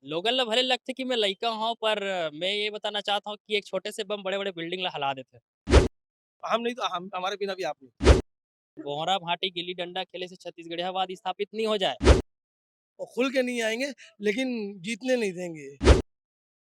लोगन ला भले लगथे कि मैं लइका हूँ पर मैं ये बताना चाहता हूँ कि एक छोटे से बम बड़े-बड़े बिल्डिंग ला हिला देथे। हम नहीं तो हम हमारे बिना भी आप नहीं। बोहरा भाटी गिल्ली डंडा खेले से छत्तीसगढ़ियावाद स्थापित नहीं हो जाए। वो खुल के नहीं आएँगे, लेकिन जीतने नहीं देंगे।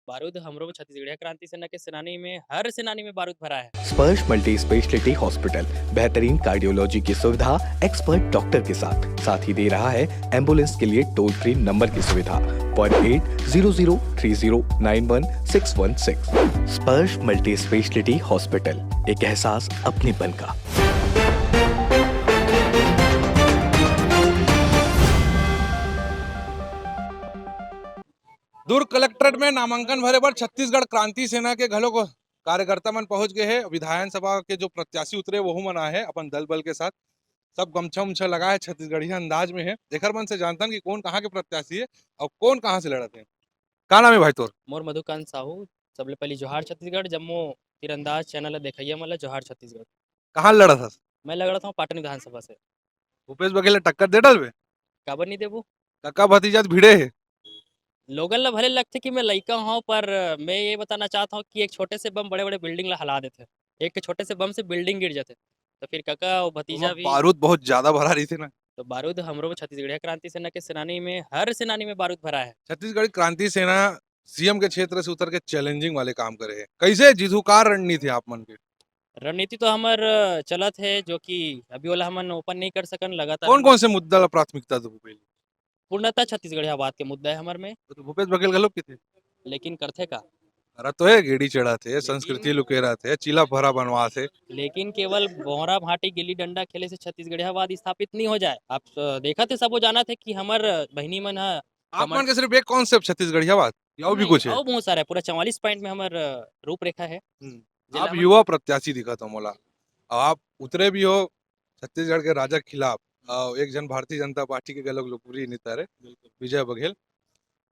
बारूद हमरो छत्तीसगढ़िया क्रांति सेना के सेनानी में हर सेनानी में बारूद भरा है। स्पर्श मल्टी स्पेशलिटी हॉस्पिटल बेहतरीन कार्डियोलॉजी की सुविधा एक्सपर्ट डॉक्टर के साथ ही दे रहा है एम्बुलेंस के लिए टोल फ्री नंबर की सुविधा 08003091616। स्पर्श मल्टी स्पेशलिटी हॉस्पिटल, एक एहसास अपनेपन का। दुर्ग कलेक्ट्रेट में नामांकन भरे बर छत्तीसगढ़ क्रांति सेना के घलो को कार्यकर्ता मन पहुंच गए हैं। विधानसभा के जो प्रत्याशी उतरे वो मन आए हैं अपन दल बल के साथ। सब गमछा उमछा लगा है, छत्तीसगढ़िया अंदाज में है। देखर मन से जानता कि कौन कहाँ के प्रत्याशी है और कौन कहाँ से लड़ते हैं। का नाम है भाई तोर? मोर मधुकांत साहू। सबले पहली जोहार छत्तीसगढ़। जम्मो तीरंदाज चैनल ला देखइया मन ला जोहार छत्तीसगढ़। कहाँ लड़ा था? मैं लग रहा था पाटन विधानसभा से। भूपेश बघेल ने टक्कर दे डालवे? काबर नहीं देबू? कक्का भतीजा तो भिड़े है। लोगन ला भले लगथे कि मैं लइका हूँ पर मैं ये बताना चाहता हूँ कि एक छोटे से बम बड़े-बड़े बिल्डिंग ला हिला देथे। एक छोटे से बम से बिल्डिंग गिर जाथे। तो फिर कका और वहाँ भतीजा भी बारूद बहुत ज्यादा भरा रही थी ना। तो बारूद हमरो छत्तीसगढ़िया क्रांति सेना के सेनानी में हर सेनानी में बारूद भरा है। छत्तीसगढ़ क्रांति सेना सीएम के क्षेत्र से उतर के चैलेंजिंग वाले काम करे है। कैसे जीतूकार रणनीति आप मन के? रणनीति तो हमर चलत है जो कि अभी वाला हमन ओपन नहीं कर सकन लगातार कौन हमर कौन से मुद्दा ला प्राथमिकता दो पहले? पूर्णतः छत्तीसगढ़ियावाद के मुद्दा है हमर में। तो भूपेश बघेल घलोक के थे। लेकिन करथे का? अरे तो है गेड़ी चढ़ा थे, लेकिन संस्कृति लुकेरा थे, चिला भरा बनवा थे। लेकिन केवल बोहरा भाटी गिल्ली डंडा खेले से छत्तीसगढ़ियावाद स्थापित नहीं हो जाए। आप देखा थे सबो जाना थे कि हमर बहिनी मन ह आप कमर मन के सिर्फ एक कॉन्सेप्ट छत्तीसगढ़िया बात या और भी नहीं कुछ है? और बहुत सारा है। पूरा 44 पॉइंट में हमर रूपरेखा है। आप जेला हमन युवा प्रत्याशी दिखा था मोला और आप उतरे भी हो छत्तीसगढ़ के राजा के खिलाफ। एक जन भारतीय जनता पार्टी के गलग लोकप्रिय नेता रहे विजय बघेल।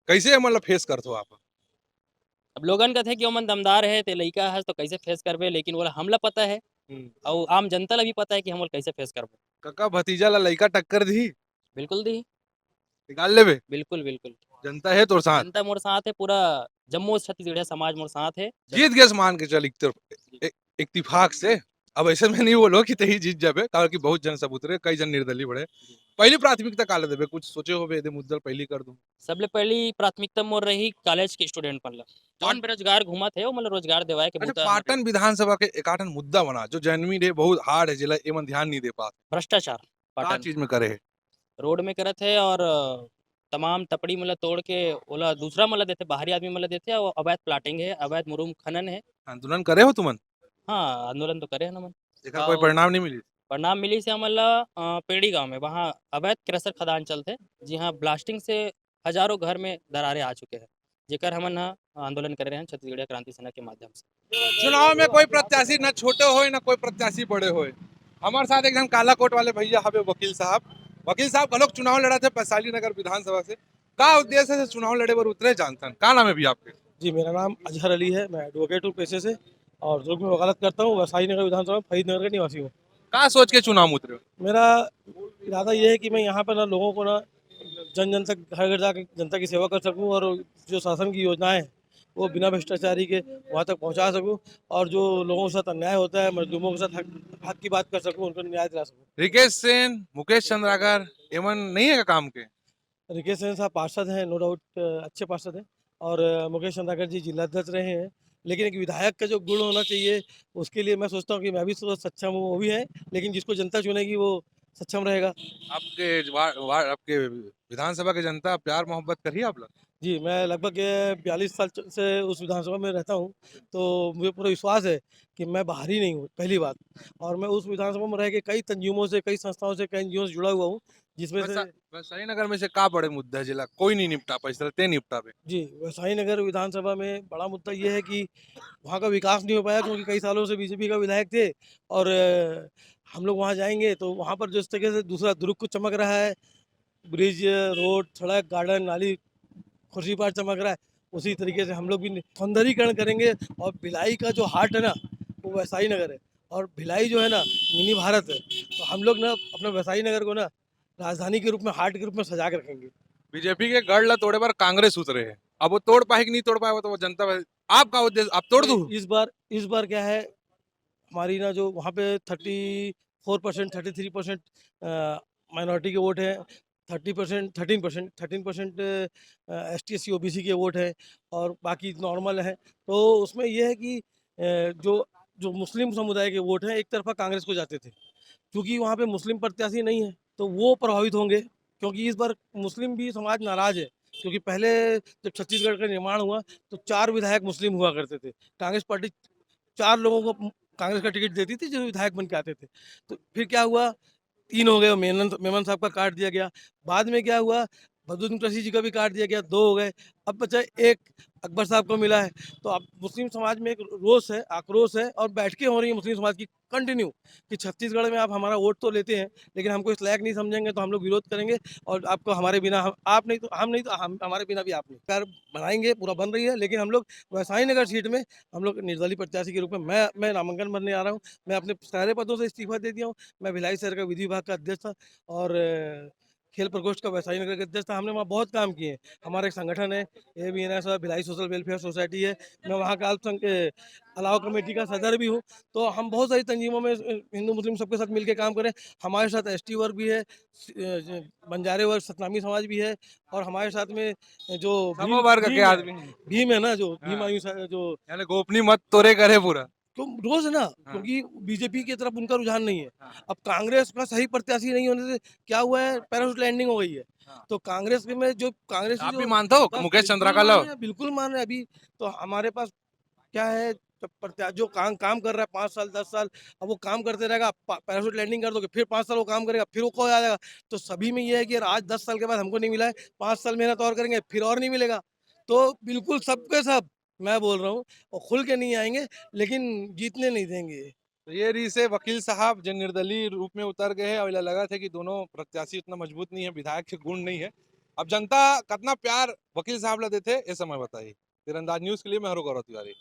कैसे मतलब फेस करते हो आप? अब लोगन कहथे कि ओमन दमदार है ते लइका हस तो कैसे फेस करबे, लेकिन ओला हमला पता है और आम जनता ला भी पता है कि हम ओला कैसे फेस करबो। कक्का भतीजा ला लइका टक्कर दी? बिल्कुल दी। निकाल लेबे? बिल्कुल, बिल्कुल। जनता है तोर साथ? जनता मोर साथ है, पूरा जम्मू छत्तीसगढ़िया समाज मोर साथ है। जीत गए मान के चल इत्तेफाक से। अब ऐसे में नहीं बोलो कि तही जीत जाबे, ताकि बहुत जन सब उतरे, कई जन निर्दलीय बड़े। पहली प्राथमिकता काला देबे? कुछ सोचे हो बे मुद्दा पहली कर दूं? सबले पहली प्राथमिकता मोर रही कॉलेज के स्टूडेंट मन ला। जौन बेरोजगार घूमत हे ओमन ला रोजगार देवाए के अच्छा, बूता हमर पाटन विधानसभा के एकाठन मुद्दा बना जो जेन्युइन है, बहुत हार्ड है, जिला एमन ध्यान नहीं दे पात। भ्रष्टाचार का पाटन चीज में करे है? रोड में करत है और तमाम तपड़ी मन ला तोड़ के ओला दूसरा मन ला देथे, बाहरी आदमी मन ला देथे और अवैध प्लाटिंग है, अवैध मुरुम खनन है। आंदोलन करे हो तुमन? हाँ, आंदोलन तो करे हन हमन। एकर कोई और परिणाम नहीं मिली? परिणाम मिली से हमन ला पेड़ी गाँव में वहाँ अवैध क्रशर खदान चलथे, जहाँ ब्लास्टिंग से हजारों घर में दरारें आ चुके हैं, जेकर हमन ह आंदोलन कर रहे हैं छत्तीसगढ़िया क्रांति सेना के माध्यम से। चुनाव में कोई प्रत्याशी न छोटे होए न कोई प्रत्याशी बड़े होए। हमारे साथ एकदम काला कोट वाले भैया हवे वकील साहब। वकील साहब घलोक चुनाव लड़ा थे वैशाली नगर विधानसभा से। का उद्देश्य से चुनाव लड़े बर उतरे जानतन? का नाम है भी आपके? जी, मेरा नाम अजहर अली है, मैं एडवोकेट हूँ पेशे से और दुर्ग में वकालत करता हूँ। वैशाली नगर विधानसभा में फरीदनगर का निवासी हूँ। का सोच के चुनाव में उतरे हो? मेरा इरादा ये है कि मैं यहाँ पर ना लोगों को ना जन-जन तक घर-घर जाके जनता की सेवा कर सकूँ और जो शासन की योजनाएँ हैं, वो बिना भ्रष्टाचारी के वहाँ तक पहुँचा सकूँ और जो लोगों के साथ अन्याय होता है, मज़लूमों के साथ हक हक की बात कर सकूँ, उनको न्याय दिला सकूँ। रिकेश सेन, मुकेश चंद्राकर एमन नहीं है का काम के? रिकेश सिंह साहब पार्षद हैं, नो डाउट अच्छे पार्षद हैं और मुकेश चंद्राकर जी जिलाध्यक्ष रहे हैं। लेकिन एक विधायक का जो गुण होना चाहिए, उसके लिए मैं सोचता हूँ कि मैं भी थोड़ा सक्षम हूँ, वो भी हैं। लेकिन जिसको जनता चुनेगी वो सक्षम रहेगा। आपके विधानसभा की जनता प्यार मोहब्बत करी आप लोग? जी, मैं लगभग 42 साल से उस विधानसभा में रहता हूँ, तो मुझे पूरा विश्वास है कि मैं बाहरी नहीं हूँ, पहली बात। और मैं उस विधानसभा में रह के कई तंजीमों से, कई संस्थाओं से, कई एनजीओ से जुड़ा हुआ हूँ, जिसमें से वैशाली नगर में से का बड़े मुद्दा है जिला कोई नहीं निपटा पाई ते निपटा पे? जी, वैशाली नगर विधानसभा में बड़ा मुद्दा ये है कि वहाँ का विकास नहीं हो पाया क्योंकि कई सालों से बीजेपी का विधायक थे और हम लोग वहाँ जाएँगे तो वहाँ पर जिस तरीके से दूसरा दुर्ग कुछ चमक रहा है, ब्रिज, रोड, सड़क, गार्डन, नाली, खुर्सी-पार चमक रहा है, उसी तरीके से हम लोग भी सौंदर्यीकरण करेंगे और भिलाई का जो हार्ट है ना, वो वैशाली नगर है और भिलाई जो है ना, मिनी भारत है। तो हम लोग ना अपना वैशाली नगर को ना राजधानी के रूप में, हार्ट के रूप में सजा के रखेंगे। बीजेपी के गढ़ ला तोड़े बार कांग्रेस उतरे है। अब वो तोड़ पाए कि नहीं तोड़ पाए वो तो वो जनता आपका उद्देश्य आप तोड़ दो। इस बार क्या है, हमारी ना जो वहाँ पे 34% 33% माइनॉरिटी के वोट हैं, 30% 13% S T S C O B C के वोट हैं और बाकी नॉर्मल हैं। तो उसमें यह है कि जो जो मुस्लिम समुदाय के वोट हैं एक तरफा कांग्रेस को जाते थे, क्योंकि वहाँ पे मुस्लिम प्रत्याशी नहीं है तो वो प्रभावित होंगे, क्योंकि इस बार मुस्लिम भी समाज नाराज है। क्योंकि पहले जब छत्तीसगढ़ का निर्माण हुआ तो 4 विधायक मुस्लिम हुआ करते थे। कांग्रेस पार्टी 4 लोगों को कांग्रेस का टिकट देती थी जो विधायक बन के आते थे। तो फिर क्या हुआ, 3 हो गए, मेनन मेमन साहब का काट दिया गया। बाद में क्या हुआ, बहादुर कृषि जी का भी काट दिया गया, 2 हो गए। अब बचा 1 अकबर साहब को मिला है। तो अब मुस्लिम समाज में एक रोष है, आक्रोश है और बैठकें हो रही हैं मुस्लिम समाज की कंटिन्यू कि छत्तीसगढ़ में आप हमारा वोट तो लेते हैं, लेकिन हमको इस लायक नहीं समझेंगे तो हम लोग विरोध करेंगे और आपको हमारे बिना आप नहीं तो हम नहीं तो हम हमारे बिना भी आप नहीं। सरकार बनाएँगे, पूरा बन रही है, लेकिन हम लोग वैशाली नगर सीट में हम लोग निर्दलीय प्रत्याशी के रूप में मैं नामांकन भरने आ रहा हूँ। मैं अपने सारे पदों से इस्तीफा दे दिया हूँ। मैं भिलाई शहर का विधि विभाग का अध्यक्ष था और खेल प्रकोष्ठ का वैशाली नगर का अध्यक्ष था। हमने वहाँ बहुत काम किए हैं। हमारा एक संगठन है ABNS Bhilai social welfare society है। मैं वहाँ का अलाव कमेटी का सदर भी हूँ। तो हम बहुत सारी तंजीमों में हिंदू मुस्लिम सबके साथ मिलकर काम करें। हमारे साथ एसटी वर्ग भी है, बंजारे वर्ग सतनामी समाज भी है और हमारे साथ में जो सब वर्ग के आदमी हैं। भीम है ना, जो भीम हाँ। आयु जो यानी गोपनीय मत तोड़े करे पूरा। तो रोज है ना, हाँ। क्योंकि बीजेपी की तरफ उनका रुझान नहीं है। हाँ। अब कांग्रेस का सही प्रत्याशी नहीं होने से क्या हुआ है, पैराशूट लैंडिंग हो गई है। हाँ। तो कांग्रेस में जो कांग्रेस की आप भी जो मानते हो बस मुकेश बिल्कुल चंद्राकर मान लो? रहे हैं, बिल्कुल मान रहे हैं। अभी तो हमारे पास क्या है, जब जो काम कर रहा है 5 साल 10 साल, अब वो काम करते रहेगा। पैराशूट लैंडिंग कर दोगे फिर 5 साल वो काम करेगा, फिर वो खो जाएगा। तो सभी में ये है कि यार आज 10 साल के बाद हमको नहीं मिला है, 5 साल मेहनत और करेंगे फिर और नहीं मिलेगा। तो बिल्कुल सबके सब मैं बोल रहा हूँ और खुल के नहीं आएंगे, लेकिन जीतने नहीं देंगे। तो ये रही से वकील साहब जो निर्दलीय रूप में उतर गए हैं और ये लगा था कि दोनों प्रत्याशी उतना मजबूत नहीं है, विधायक के गुण नहीं है। अब जनता कितना प्यार वकील साहब ला देते ये समय बताइए। तीरंदाज न्यूज के लिए मैं हरो गौरव तिवारी।